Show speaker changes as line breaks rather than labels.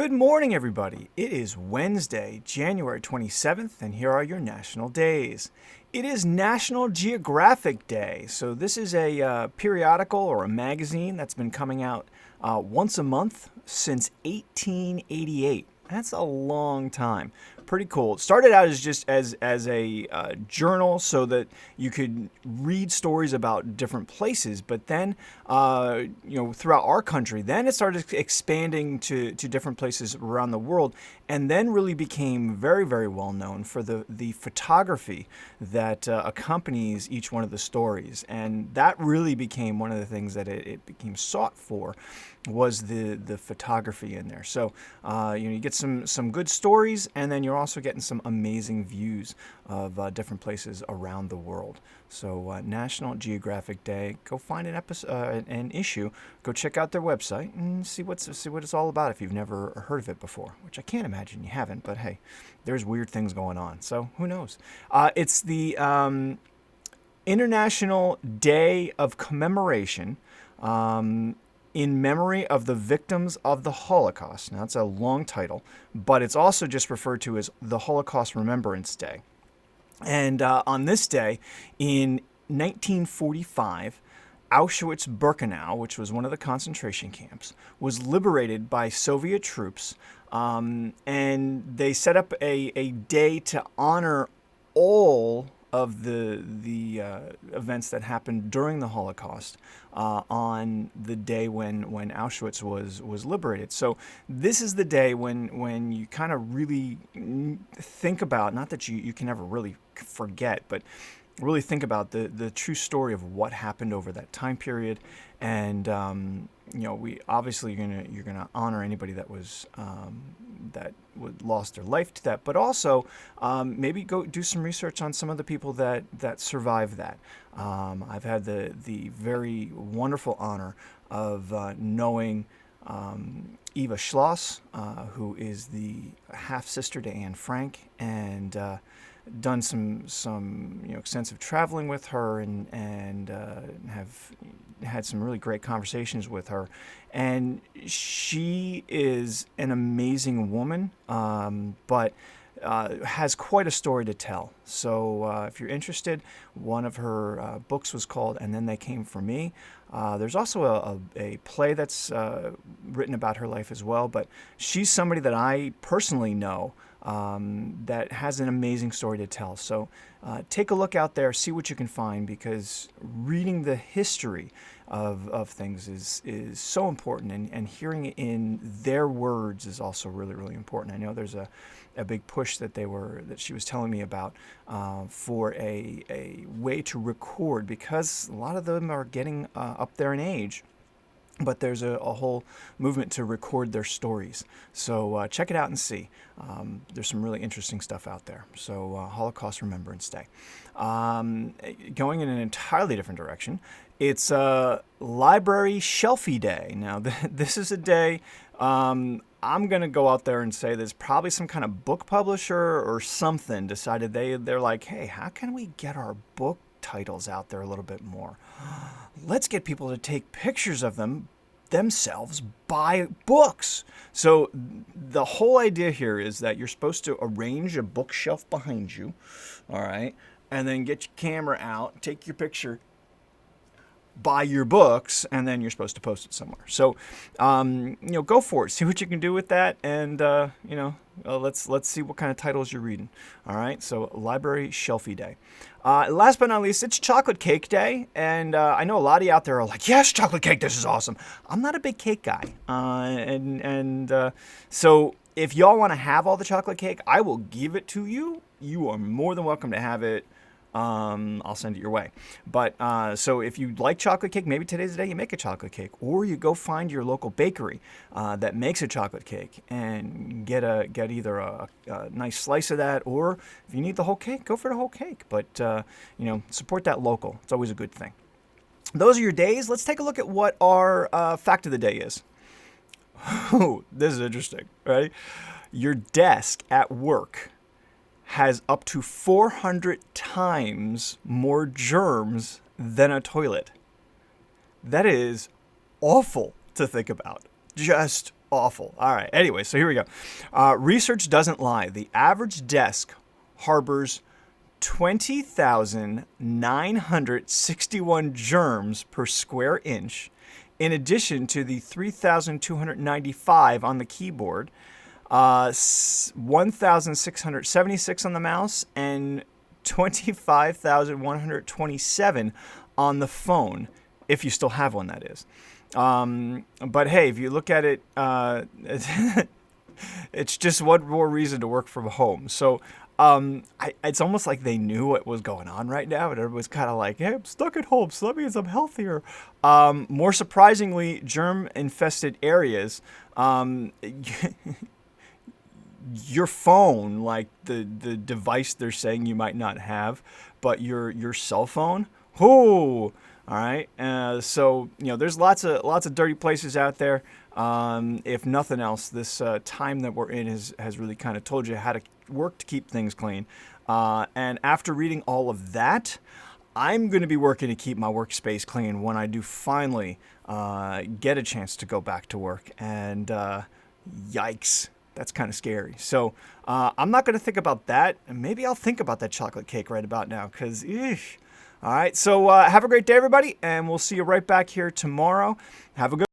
Good morning, everybody. It is Wednesday, January 27th, and here are your national days. It is National Geographic Day. So, this is a periodical or a magazine that's been coming out once a month since 1888. That's a long time. Pretty cool. It started out as just as a journal so that you could read stories about different places, but then throughout our country, then it started expanding to different places around the world, and then really became very, very well known for the photography that accompanies each one of the stories, and that really became one of the things that it became sought for, was the photography in there. So you get some good stories, and then you're also getting some amazing views of different places around the world. So National Geographic Day, go find an issue, go check out their website and see what it's all about if you've never heard of it before, which I can't imagine you haven't, but hey, there's weird things going on, so who knows. It's the International Day of Commemoration in memory of the victims of the Holocaust. Now, it's a long title, but it's also just referred to as the Holocaust Remembrance Day. And on this day, in 1945, Auschwitz-Birkenau, which was one of the concentration camps, was liberated by Soviet troops, and they set up a day to honor all of the events that happened during the Holocaust on the day when Auschwitz was liberated. So this is the day when you kind of really think about, not that you can never really forget, but really think about the true story of what happened over that time period. And we obviously you're gonna honor anybody that was lost their life to that, but also maybe go do some research on some of the people that survived that. I've had the very wonderful honor of knowing Eva Schloss, who is the half sister to Anne Frank, and done some extensive traveling with her, and have had some really great conversations with her. And she is an amazing woman, but has quite a story to tell. So if you're interested, one of her books was called "And Then They Came for Me." There's also a play that's written about her life as well, but she's somebody that I personally know that has an amazing story to tell. So take a look out there, see what you can find, because reading the history of things is so important, and hearing it in their words is also really, really important. I know there's a big push that she was telling me about for a way to record, because a lot of them are getting up there in age. But there's a whole movement to record their stories. So check it out and see. There's some really interesting stuff out there. So Holocaust Remembrance Day. Going in an entirely different direction, it's Library Shelfie Day. Now, this is a day, I'm going to go out there and say there's probably some kind of book publisher or something decided they're like, hey, how can we get our book titles out there a little bit more? Let's get people to take pictures of themselves buy books. So the whole idea here is that you're supposed to arrange a bookshelf behind you, all right, and then get your camera out, take your picture, buy your books, and then you're supposed to post it somewhere. So go for it, see what you can do with that, and let's see what kind of titles you're reading. All right, so Library Shelfie Day. Last but not least, it's Chocolate Cake Day, and I know a lot of you out there are like, yes, chocolate cake, this is awesome. I'm not a big cake guy, so if y'all want to have all the chocolate cake, I will give it to you. You are more than welcome to have it. I'll send it your way. But so if you like chocolate cake, maybe today's the day you make a chocolate cake, or you go find your local bakery that makes a chocolate cake and get either a nice slice of that, or if you need the whole cake, go for the whole cake. But support that local. It's always a good thing. Those are your days. Let's take a look at what our fact of the day is. Oh, this is interesting, right? Your desk at work has up to 400 times more germs than a toilet. That is awful to think about. Just awful. All right. Anyway, so here we go. Research doesn't lie. The average desk harbors 20,961 germs per square inch, in addition to the 3,295 on the keyboard, 1,676 on the mouse, and 25,127 on the phone, if you still have one, that is. But hey, if you look at it, it's just one more reason to work from home. So it's almost like they knew what was going on right now, and everybody's kind of like, hey, I'm stuck at home, so that means I'm healthier. More surprisingly, germ-infested areas, your phone, like the device they're saying you might not have, but your cell phone, all right. So there's lots of dirty places out there. If nothing else, this time that we're in has really kind of told you how to work to keep things clean. And after reading all of that, I'm going to be working to keep my workspace clean when I do finally get a chance to go back to work. And yikes, that's kind of scary. So I'm not going to think about that. Maybe I'll think about that chocolate cake right about now, because all right. So have a great day, everybody, and we'll see you right back here tomorrow. Have a good